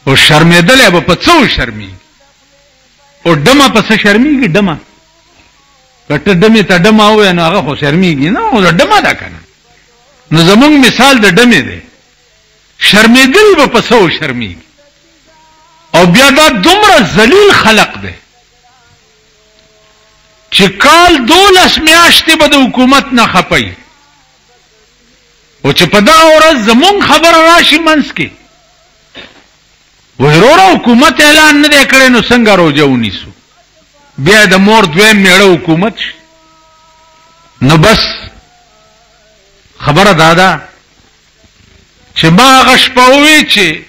او شرمېدلی به په څه شرمېږي او ډمه په څه شرمېږي ډمه که ته ډمې ته ډمه ووایې نو هغه خو شرمېږي نه او ډمه ده که نه نو زمونږ مثال د ډمې دی شرمېدل به په څه شرمېږي او بیا دا دومره ذلیل خلق دی چې کال 12 میاشتې به د حکومت نه خپي او چې په دغه ورځ زمونږ خبره راشي منځ کې وایي وروره حکومت اعلان نه دی کړی نو څنګه روژه ونیسو بیا د مور دویم میړه حکومت شي نو بس خبره دا ده چې ما هغه شپه ووی چې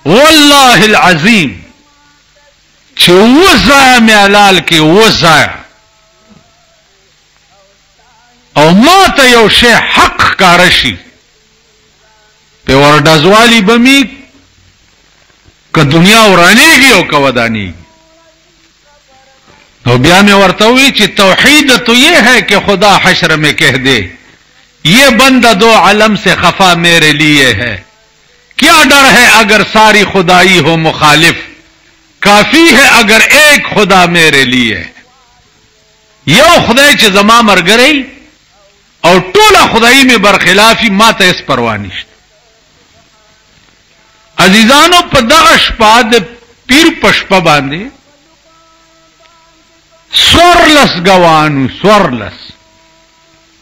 والله العظیم چې اووه ځایه مې حلال کې اووه ځایه او ما ته یو شی حق ښکاره شي په ورډزوالي به مې که دنیا ورانېږي او که ودانېږي نو بیا میں ورته وی چې توحید تو یہ ہے کہ خدا حشر میں کہہ دے یہ بندہ دو عالم سے خفا میرے لیے ہے کیا ڈر ہے اگر ساری خدائی ہو مخالف کافی ہے اگر ایک خدا میرے لیے یو خدای چې زما مرګري او ټوله خدای می برخلافي ما ته اس پروا نشته عزیزانو په دغه شپه د پیر پشپه باندې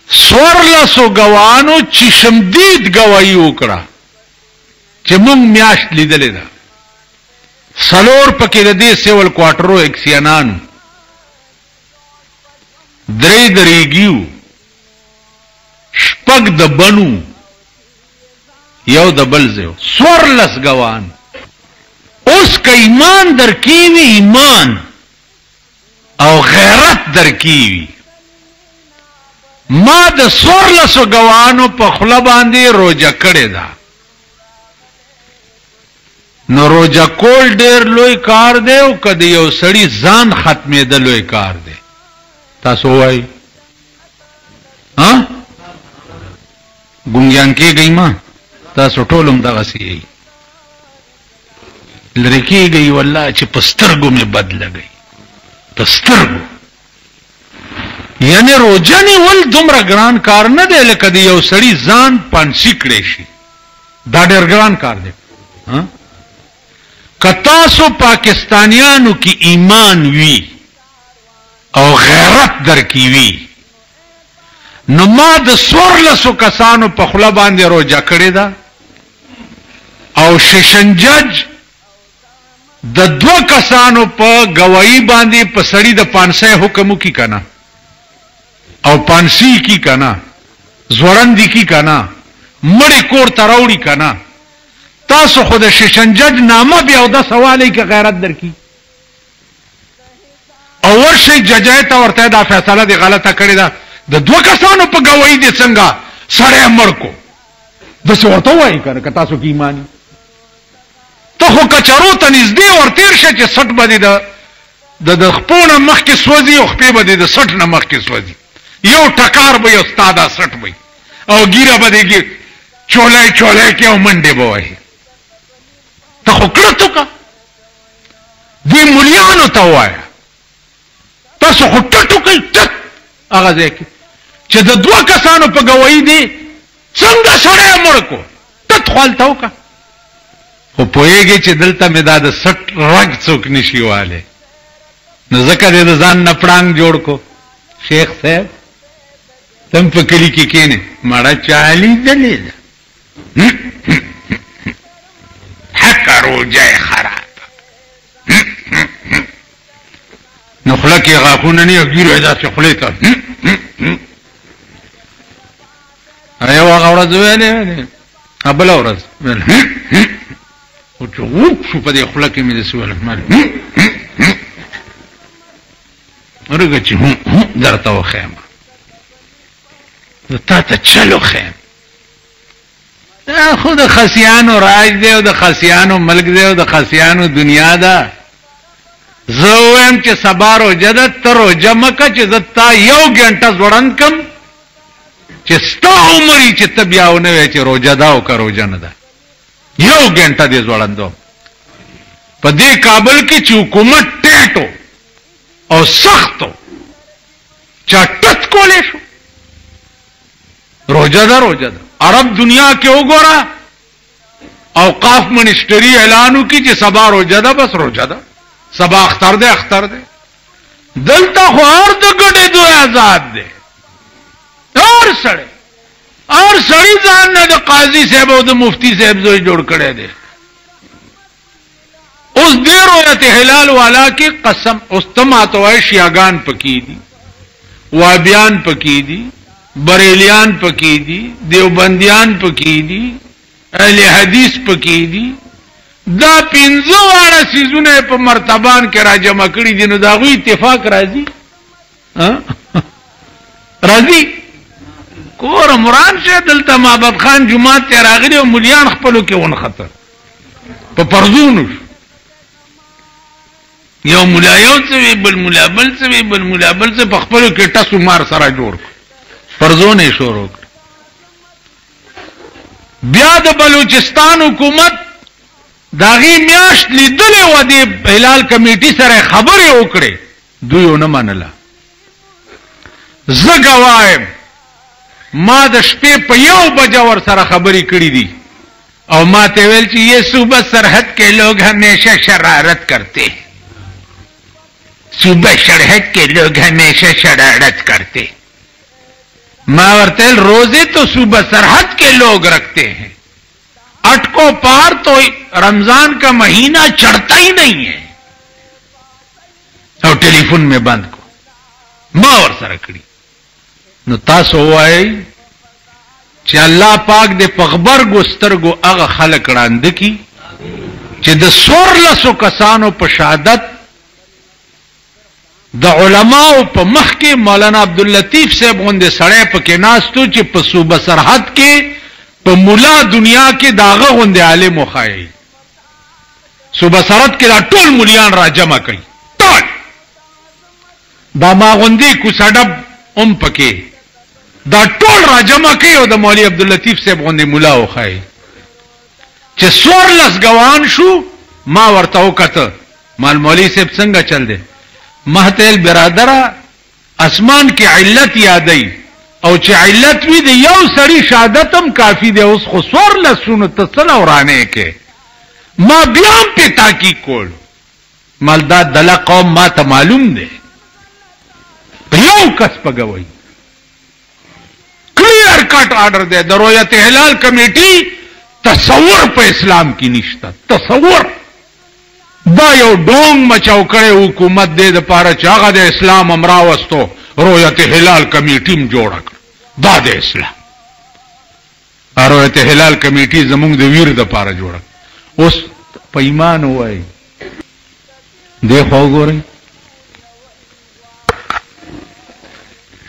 سورلس گوانو چې شمدید گواہی وکړه چې مونږ میاشت لیدلې ده سلور پکې د دې سیول کوارټرو اکسیانانو درې دریګیو شپږ د بنو یو د بل ځای سورلس گوان اوس که ایمان در کیوی ایمان او غیرت در کیوی ما د سورلسو گوانو په خوله باندې روجه کړې ده نو روجه کول ډېر لوی کار دی او که د یو سړي ځان ختمېده لوی کار دی تاسو وایي ګونګیان کېږئ ما تاسو ټول هم دغسې یئ لرې کېږئ والله چې په سترګو مې بد لګئ په سترګو یعنی روجه نیول دومره ګران کار نه دی لکه د یو سړي ځان پانسي کړی شي دا ډېر ګران کار دی که تاسو پاکستانیانو کې ایمان وي او غیرت در کې وي نو ما د سورلسو کسانو په خوله باندې روجه کړې ده او ششنجج د دو کسانو په گواہی باندې په سړي د پانسۍ حکم وکړي که نه او پانسی کی کنا زورندی کی کنا مړی کور ته راوړي کنا تاسو خو د ششنجج نامه بیا او د سوالې کې غیرت درکې او ورشي ججای ته ورته دا فیصله دی غلطه کړې ده د دوه کسانو په گواہی دي څنګه سړی مړ کو داسې ورته وایي که نه که تاسو کې ایماني ته خو کچرو ته نږدې ورتېر شه چې سټ به دې د خپو نه مخکې سوځي او خپې به دې د سټ نه مخکې سوځي یو ټکار به یو ستا دا سټ وي او ګیره به دې چولی چولی کې او منډې به وایي ته خو کړه تو که دې ملیانو ته ووایه تاسو خو ټټو کوئ ټټ هغه ځای کې چې د دوه کسانو په ګواهي دی څنګه سړی مړ کو ټټ خو هلته وکړه خو پوهېږې چې دلته مې دا د سټ رګ څوک نشي والی نو ځکه دې د ځان نه پړانګ جوړ کو شیخ صاحب تم په کلي کې کېنې مړه چا لیدلې ده حقه روجه یې خرابه نو خوله کې غاښونه نه یې ګیره یې داسې خولې ته یو هغه ورځ ویلې بله ورځ او چې ووپ شو په دې خوله کې مې داسې ویل ورګه چې درته وښیم زه تا ته چل وښیم دا خو د خسیانو راج دی او د خسیانو ملک دی او د خسیانو دنیا ده زه ووایم چې سبا روژه ده ته روژه مه که چې زه تا یو ګنټه ځوړند کم چې ستا عمر چې ته بیا ونه وایې چې روژه ده او که روژه نه ده یو ګنټه دې ځوړندو په دې کابل کې چې حکومت ټیټو او سختو چا ټټ کولې شو. روزه ده عرب دنیا کې وګوره اوقاف منسٹری اعلانو کی چې سبا روزه ده، بس روزه ده، سبا اختر ده. دلته خو هر د ګډې دوی آزاد ده. اور سړی ځان نه د قاضي صاحب او د مفتی صاحب زوی جوړ کړی دی. اوس دې رؤیت هلال والا کې قسم اوس تماتوای شیعاګان پکې دي، وابیان پکې دي، بریلیان پکې دي، دیوبندیان پکې دي، اهل حدیث پکې دي. دا پنځه واړه سیزونه په مرتبان کې را جمع کړي دي. نو دا غوي اتفاق راځي کور مران شه دلته محمد خان جمعات ته راغلي او مليان خپلو کې ون خطر په پرزونو یو مولا یو څه بل مولا بل څه بل مولا بل څه په خپلو کې ټسو مار سره جوړ پرزونه شروع کړ. بیا د بلوچستان حکومت داغي میاشت لیدلې و دې هلال کمیټي سره خبرې وکړې، دوی ونه منله. زه ګوایم ما د شپې په 1 بجه ور سره خبرې کړې دي او ما ته ویل چې یہ صوبہ سرحد کے لوگ ہمیشہ شرارت کرتے ہیں، صوبہ سرحد کے لوگ ہمیشہ شرارت کرتے. میں ورتل روزے تو صوبہ سرحد کے لوگ رکھتے ہیں، اٹکو پار تو رمضان کا مہینہ چڑھتا ہی نہیں ہے. اور ٹیلی فون میں بند کو ما ور سره کړی. نو تاسو وایي چې الله پاک دې پغبر ګسترګو هغه خلق وړاندې کی چې د 1400 کسانو په شهادت د علماو په مخ کې مولانا عبداللطیف صاحب غوندې سړی پکې ناستو چې په صوبه سرحد کې په مولا دنیا کې داغه غوندې عالم وخایي. صوبه سرحد کې دا ټول مليان را جمع کوي، ټول دا ما غوندې کوڅډب پکې دا ټول را جمع کوي او د مولوی عبداللطیف صاحب غوندې مولا وخایي. چې 14 ګوان شو ما ورته وکړه مال مولوی صاحب څنګه چل دی؟ محتل برادره اسمان کې علت یادای او چې علت وی دی یو سړی شهادتم کافی دی. اوس خو 14 تصل ورانه کې ما بیا په تحقیق کول مالدا دلا قوم ما ته معلوم دی یو کس پګوي کلیر کټ آرډر دی. د رؤیت هلال کمیټي تصور په اسلام کې نشته. تصور دا یو ډونګ مچاو کړي حکومت دې د پاره چې هغه د اسلام امرا وستو رؤیت هلال کمیټي م جوړ کړ. دا د اسلام رؤیت هلال کمیټي زمونږ د ویر د پاره جوړ. اوس په ایمان وای دې خو ګورئ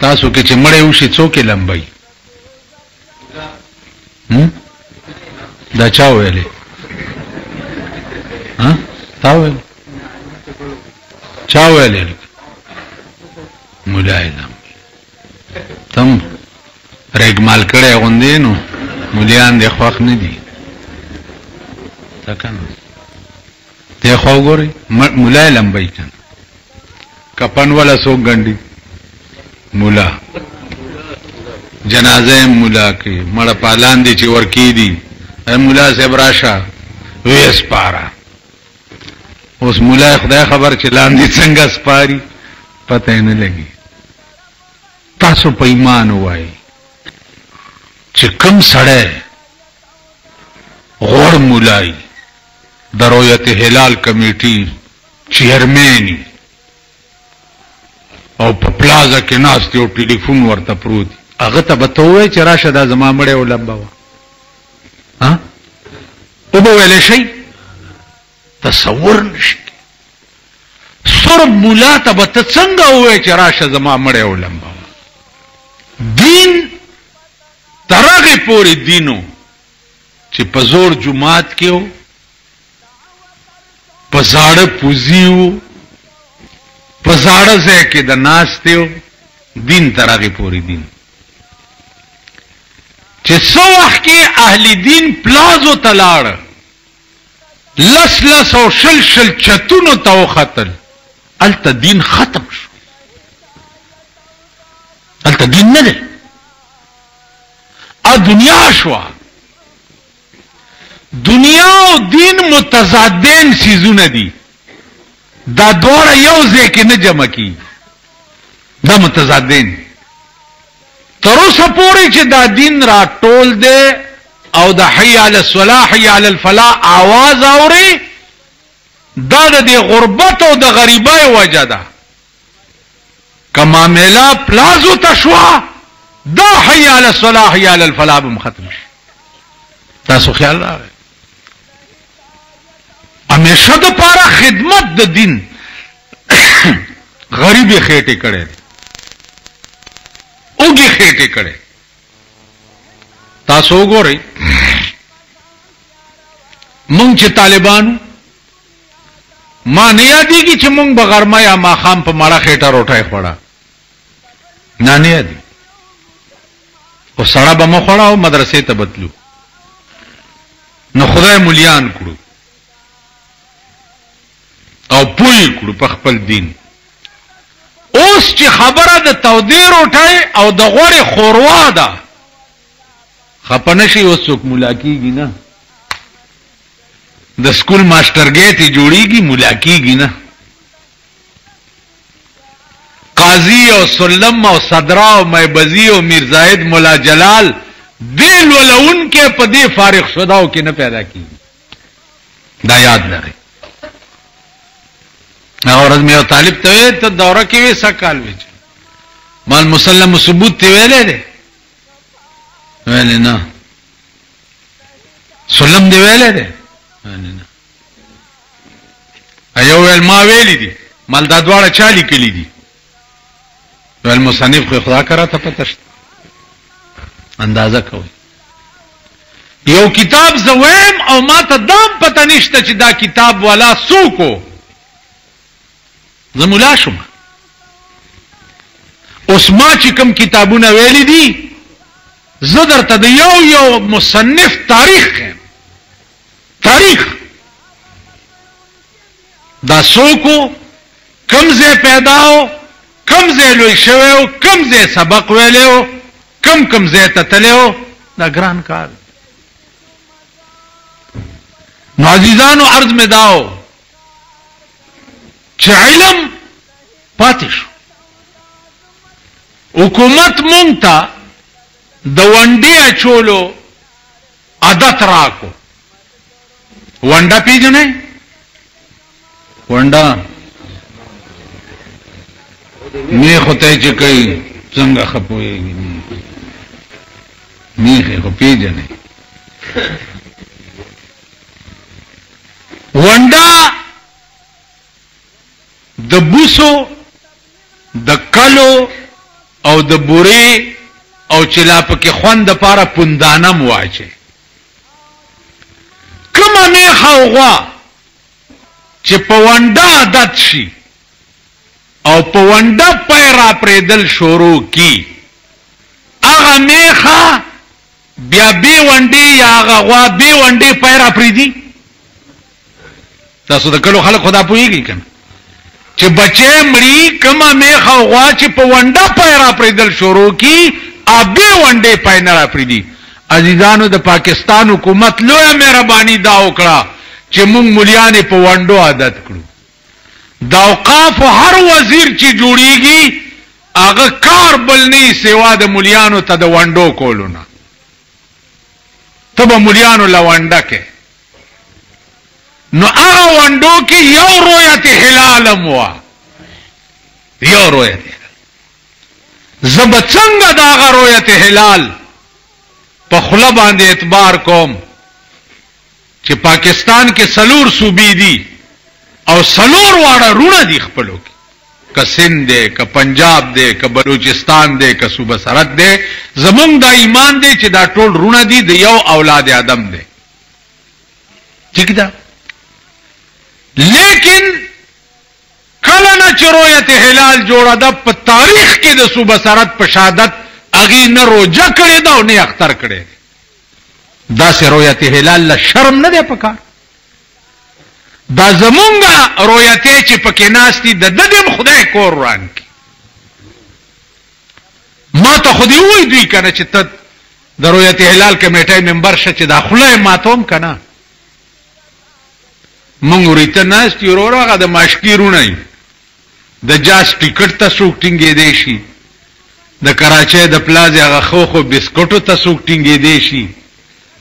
تاسو کې چې مړې وشي څوک لمبای دا چا ویلې تا ویل چا ویلې مولا علم تم رګمال کړه غوندې نو مولیان دې خوښ نه دي تکنه ته خو ګوري مولا علم بای کنه کپن والا سو ګنډي مولا جنازه مولا کې مړ پالان دي چې ورکی دي مولا صاحب راشه ویس پارا. اوس مولا خدای خبر چې لاندې څنګه سپاری پته نه لګي. تاسو په ایمان وای چې کوم سړی غوړ مولای د رؤیت هلال کمیټي چیرمن او په پلازا کې ناست یو ټلیفون ورته پروت هغه ته به ته وایې چې راشه دا زما مړی ولمبه وه او به ویلی شي تصور نشي. سرب مولا ته به ته څنګه ووایې چې راشه زما مړی ولمبه وه. دین تر هغې پورې دینو چې په زور جماعت کې و په زاړه پوزي و په زاړه ځای کې د ناستې و دین تر هغې پورې دین چې څه وخت کې اهل دین پلازو ته لاړه لس او شل چتونو ته وختل الته دین ختم شو الته دین نه دی دنیا شو دنیا او دین متضادین سيزونه دي دا دوړه یو ځای کې نه جمع کی دا متضادین تر اوسه پورې چې دا دین را ټول دی او د حي علی الصلاح حي علی الفلاح आवाज اوري دا د غربت او د غریبۍ وجه ده کما ملا پلازو تشوا دا حي علی الصلاح حي علی الفلاح به ختم شي تاسو خیال راغی همیشه د پاره خدمت د دین غریبی خېټه کړي اوږي خېټه کړي تاسو وګورئ مونږ چې طالبانو ما نه یادېږي چې مونږ بغرمه یا ماښام په ماړه خېټه روټۍ خوړه نه یادي او سړه به مو خوړه او مدرسې ته بتلو نو خدای مولیان کړو او پوی کړو په خپل دین اوس چې خبره د تودې روټۍ او د غوړې خوروا ده خپنشي اوس څوک مولا کیږي نه د سکول ماسترګې ته جوړیږي مولا کیږي نه قاضی او سلم او صدرا او میبزی او میر زاید مولا جلال دل ولون کې په دې فارغ شداو کې نه پیدا کیږي دا یاد لرئ اورز میو طالب ته ته دوره کې وې سکال وچ مال مسلم ثبوت ته ویلې ده ویلې نه سلم دی ویلې ده ویلې نه ایو ول ما ویلې دي مال دا دواړه چالي کلی دي ول مصنف خو خدا کرا ته پتهشت اندازه کوي یو کتاب زویم او ما ته دام پته نشته چې دا کتاب والا سوکو زمولا شم اوس ما چې کوم کتابونه ویلي دي زه درته د یو مصنف تاریخ دا سوکو کم ځای پیداو کم ځای لوی شوی کم ځای سبق ویلو کم ځای ته تلو دا ګران کار نو عزیزانو عرض می داو چې علم پاتې شو حکومت مونږ ته د ونډې اچولو عادت راکو ونډه پیژنې ونډه می خدای چې کوي څنګه خپويږي می خو پیژنې ونډه د بوسو د کلو او د بوري او چلا پکې خوند لپاره پوندانه مواچه کومه نه خواغه چې په ونډه عادت شي او په ونډه پیرا پرېدل شروع کی هغه میخه بیا به ونډه یا هغه غوا به ونډه پیرا پریدي تاسو د کلو خلک خدا پويږي کنه چې بچې مړی کما میخه غوا چې په ونډه پیرا پریدل شروع کی ابه ونډه پاینه پریدي عزیزانو د پاکستان حکومت لوی مهرباني دا وکړه چې مونږ مليانې په ونډو عادت کړو د اوقاف هر وزیر چې جوړیږي هغه کار بل نه سیوا د مليانو ته د ونډو کولونه تبه مليانو لونډه کې نو هغه ونډو کې یو رؤیت هلال مو یو رؤیت زب څنګه دا هغه رؤیت هلال په خله باندې اعتبار کوم چې پاکستان کې سلور صوبې دي او سلور واړه رونه دي خپلو کې که سند دی که پنجاب دی که بلوچستان دی که صوبه سرحد دی زمونږ دا ایمان دی چې دا ټول رونه دي د یو اولاد آدم دی ٹھیک ده لیکن کله نه چې رؤیت هلال جوړه ده په تاریخ کې د صوبه سرحد په شهادت اغي نه روجه کړی دا او نه اختر کړی دا سه رؤیت هلال له شرم نه دی پکار دا زمونږه رویته چې پکې ناشتي د دې خدای کور وران کی ما ته خودي وای دوی کنه چې ته د رویت هلال کمیټې ممبر شه چې دا خلای ماتوم کنه مونږ ورته ناشتي وروغه د ماشکیرونه د جاس ټیکټ ته سوکټینګې دی شي د کراچۍ د پلازا هغه خو بسکټو ته سوکټینګې دی شي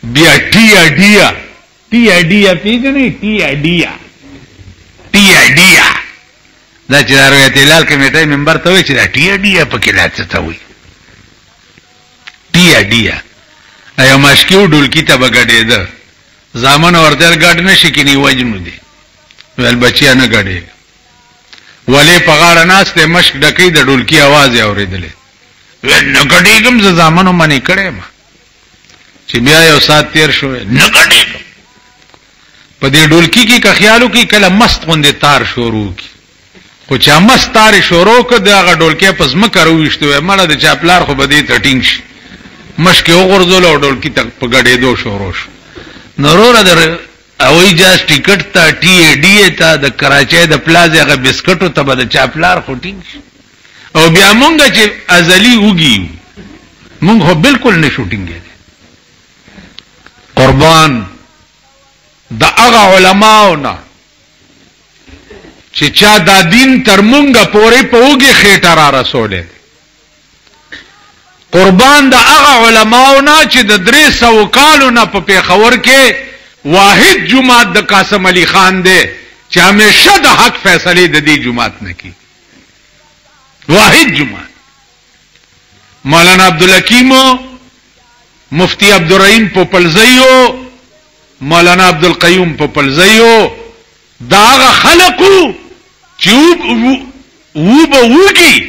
بیا ټیا ډیا پیژنې ټیا ډیا دا چې رویت هلال کمیټې ممبر ته وای چې دا ټیا ډیا پکې لاڅ ته وای ټیا ایا ماشکیو ډولکی ته بغړې ده زامن ورته ګډ نشي کینی وجنو دي ول بچیا نه ګډې ولې په غاړه ناس ته مشک ډکې د ډولکی आवाज اورېدلې ول نه ګډېګم ز زامنو منی کړې ما چې بیا یو سات تیر شو نه ګډېګم په دې ډولکی کې که خیالو کې کله مست غوندې تار شروع کی خو چې مست تار شروع کړ دغه ډولکی پس مکه رويشته مړه د چاپلار خو بده ټټینګ شي مشکې وګرځول او ډولکی ته په غړېدو شروع شو نورور در اوی جاس ټیکټ ته ټی ډی ته د کراچۍ د پلازا غ بسکټو ته بده چاپلار خو ټینګ او بیا مونږ چې ازلی وګي مونږ هو بالکل نه شوټینګ قربان د هغه علماونه چې چا دا دین تر مونږه پورې پوګي خېټه را رسولې قربان د هغه علماونه چې د 300 کالو نه په پیښور کې واحد جماعت د قاسم علي خان دی چې همیشه د حق فیصله د دې جماعت نه کی واحد جماعت مولانا عبدالحکیم مفتی عبدالرحیم پوپلزیو مولانا عبدالقیوم پوپلزیو دا هغه خلقو چې و به وږي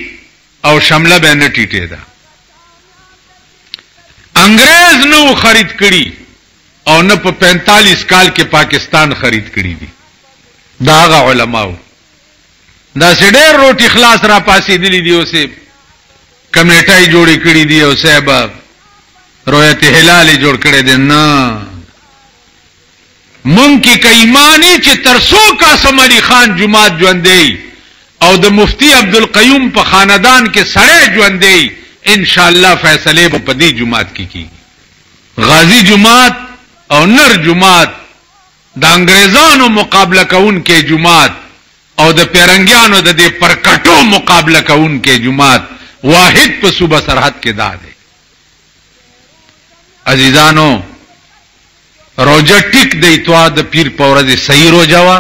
او شمله به نه ټیټه ده انګريز نو خرید کړي او نه په 45 کال کې پاکستان خرید کړي دي دا هغه علماو دا سډیر روټي خلاص را پاسې دي دی اوسه کمیټای جوړې کړي دي او صاحب رویت هلال جوړ کړي دي نه مونږ کې کایمانی چې ترسو قاسم علي خان جماعت ژوندې او د مفتی عبدالقیوم په خاندان کې سړی ژوندې ان شاء الله فیصله په دې جماعت کې کی غازی جماعت او نر جماعت د انګريزانو مقابله کون کې جماعت او د پیرنګیانو د دې پرکټو مقابله کون کې جماعت واحد په صوبه سرحد کې ده عزیزانو روزه ټیک د اتوار د پیر په ورځ صحیح روزه وا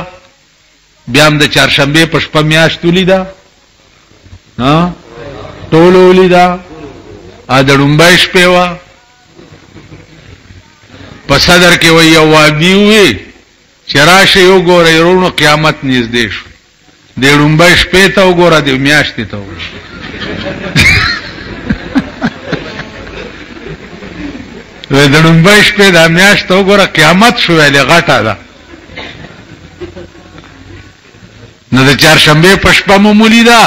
بیا هم د چهارشنبه په شپه میاشت ولیدا ها ټول ولیدا ا د ډومبای شپه وا په صدر کې وی یو وادي وی چراشه یو ګورې ورونو قیامت نږدې شو د ډومبای شپه ته وګوره د میاشت ته وې د ډومبای شپه د میاشت ته وګوره قیامت شو ویلې غټه ده نو د چهارشنبه په شپه مو مولیدا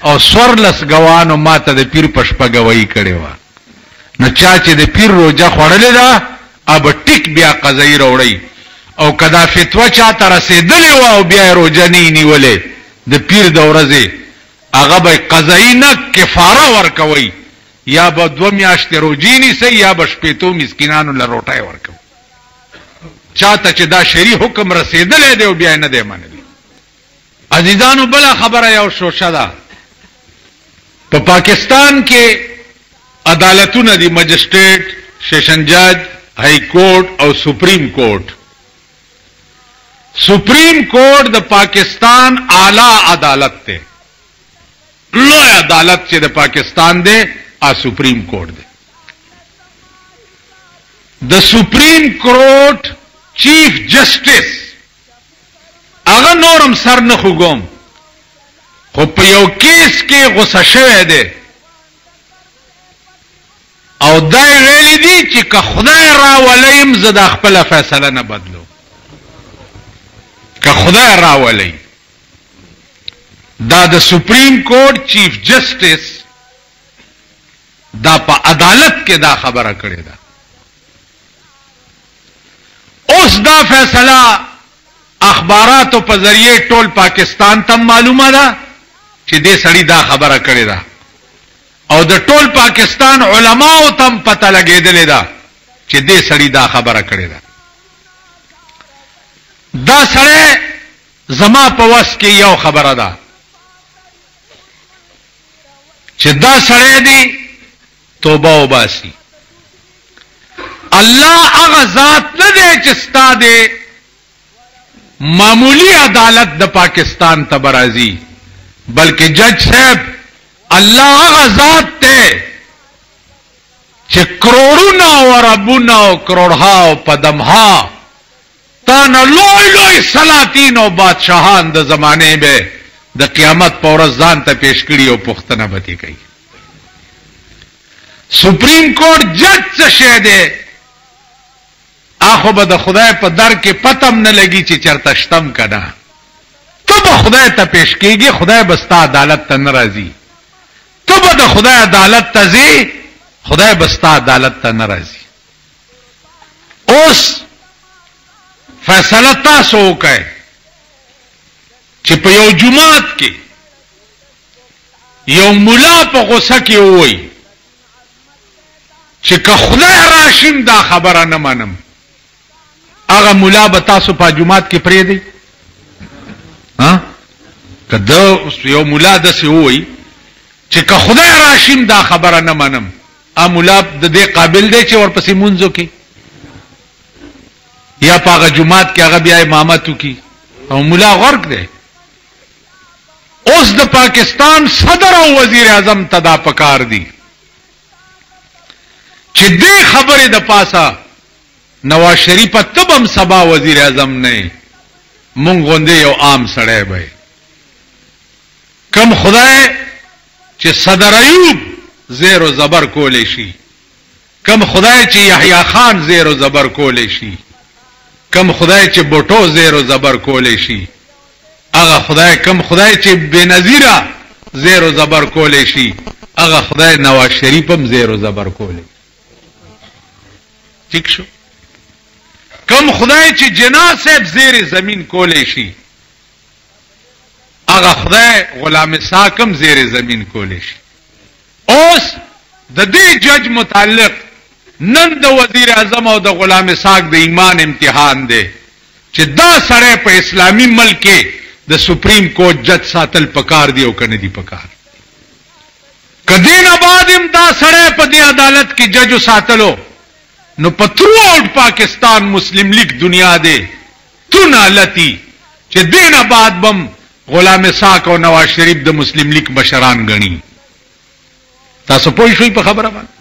او سورلس غوانو ماته د پیر په شپه غوي کړي وا نو چا چې د پیر روزه خوړلې ده اب ټیک بیا قضایي وروړي او کدا فتوا چا تر رسیدلې و او بیا روزه نه نیولې د پیر د ورځې هغه به قضایي نه کفاره ورکوي یا به 2 میاشتې روزي نیسي یا به شپېتو مسکینانو له روټۍ ورکوي چاته چې دا شری حکم رسیدلې دی او بیا نه دی منلی عزیزانو بل خبره یو شوشه ده په پاکستان کې عدالتونه دي مجسټریټ سیشن جج های کورټ او سپریم کورټ سپریم کورټ د پاکستان اعلی عدالت ته لوی عدالت چې د پاکستان دی ا سپریم کورټ دی د سپریم کورټ چیف جسټس هغه نورم سر نه خوګم خو په یو کیس کې غوسه شوی دی او دا ویلي دي چې که خدای راولیم زه د خپل فیصله نه بدلو که خدای راولي دا د سپریم کورټ چیف جسټس دا په عدالت کې دا خبره کړې ده اوس دا فیصله اخباراتو په ذریعه ټول پاکستان ته معلومه ده چې دې سړی دا خبره کړې ده او د ټول پاکستان علماو تم پته لګېدلې ده چې دې سړی دا خبره کړې ده. دا سړی زما په وس کې یو خبره ده چې دا سړی دی توبه وباسي. الله هغه ذات نه دی چې ستا دی معمولی عدالت د پاکستان ته برازي، بلکې جج صاحب الله هغه ذات ته چې کروڑونه او اربونه او کروڑها او پدمها تا نه لوی لوی سلاطین او بادشاہان د زمانه به د قیامت په ورځ ځان ته پیش کړي او پوښتنه به کوي. سپریم کورټ جج څه شی دی؟ اخو به د خدای په در کې پتم نه لګي چې چرته شتم کنه. ته به خدای ته پیش کېږي، خدای به ستا عدالت ته نه راځي. ته به د خدای عدالت ته ځې، خدای به ستا عدالت ته نه راځي. اوس فیصله تاسو وکړئ چې په یو جماعت کې یو مولا په غوسه کې ووایي چې که خدای راشم دا خبره نه منم، هغه مولا به تاسو په جماعت کې پرېږدئ؟ که یو مولا داسې ووایي چې که خدای راشم دا خبره نه منم، هغه مولا د دې قابل دی چې ورپسې مونځ وکړي یا په هغه جماعت کې هغه بیا امامت وکړي؟ او مولا غرق دی. اوس د پاکستان صدر او وزیر اعظم ته دا پکار دی چې دې خبرې د پاسه نواز شریف تبم سبا وزیر اعظم نه مونږ غوندې یو عام سړی به کم خدای چې صدر ایوب زیر و زبر کولی شي، کم خدای چې یحیی خان زیر و زبر کولی شي، کم خدای چې بوټو زیر و زبر کولی شي، هغه خدای کم خدای چې بنظیره زیر و زبر کولی شي، هغه خدای نواز شریف هم زیر و زبر کولی. ٹھیک شو؟ کم خدای چې جناح صاحب زیر زمین کولی شي، هغه خدای غلام اسحاق هم زیر زمین کولی شي. اوس د دې جج متعلق نن د وزیر اعظم او د غلام اسحاق د ایمان امتحان دی چې دا سړی په اسلامی ملک کې د سپریم کورټ جج ساتل پکار دی او کنه دی پکار. کدی نه بعد هم دا سړی په دې عدالت کې جج ساتلو نو په تھرو آؤٹ پاکستان مسلم لیگ دنیا دے تو نالتی چې دینه بعد بم غلام اسحاق او نواز شریف د مسلم لیگ مشران غني. تاسو پوه شئ په خبره باندې؟